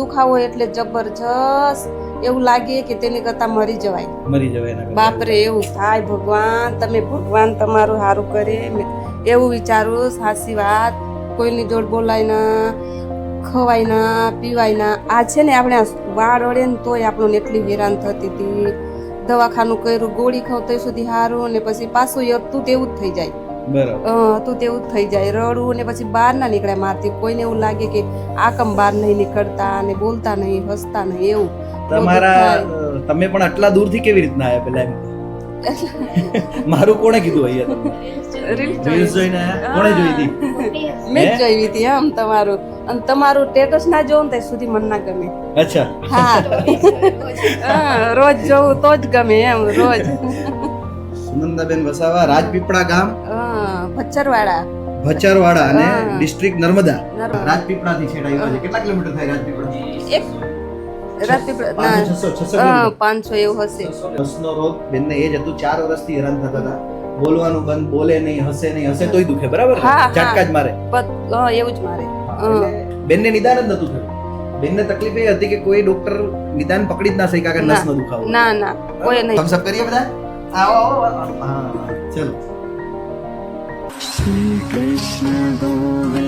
દુખાવો એટલે જબરજસ્ત એવું લાગે કે તેની કરતા મરી જવાય. બાપરે એવું થાય. ભગવાન તમારું સારું કરે એવું વિચારું. સાચી વાત. કોઈની જોડ બોલાય ના, ખવાય ના, પીવાય ના. આ છે ને આપણે વાળ અડે ને તોય આપણને એટલી હેરાન થતી હતી. દવાખાનું કર્યું, ગોળી ખાવ તો સુધી સારું, ને પછી પાછું હતું તેવું જ થઈ જાય. હતું તેવું જ થઈ જાય. રડવું ને પછી બહાર ના નીકળે મારથી. કોઈને એવું લાગે કે આ કમ બહાર નહીં નીકળતા ને બોલતા નહીં, હસતા નહીં એવું. તમે પણ આટલા દૂરથી કેવી રીતના આવ્યા પેલા એમ? મારું કોણે કીધું અહીંયા તમને? રીલ્સ જોઈને આયા? કોણે જોઈ હતી? મેં જ જોઈ હતી આમ તમારું. અને તમારું સ્ટેટસ ના જોઉં ત્યાં સુધી મને ના ગમે. અચ્છા. હા. રોજ જોઉં તો જ ગમે એમ. રોજ. સુનંદાબેન વસાવા, રાજપીપળા ગામ, ભચરવાડા અને ડિસ્ટ્રિક્ટ નર્મદા. રાજપીપળાથી છેડા આવ્યા છે. કેટલા કિલોમીટર થાય રાજપીપળા? 500 એવું હશે. હસનો રોગ બેનને એ જ હતું. 4 વર્ષથી હેરાન થતા હતા. બોલવાનું બંધ, બોલે નહીં, હસે તોય દુખે. બરાબર? ઝટકા જ મારે. એવું જ મારે. બેનને નિદાન જ નતું થયું. બેનને તકલીફ એ હતી કે કોઈ ડોક્ટર નિદાન પકડી જ ના શક્યા કે નસનો દુખાવો. ના કોઈ નહીં. થમ્સ અપ કરીએ બધા. આવો હા ચલો. श्री कृष्ण गोविंद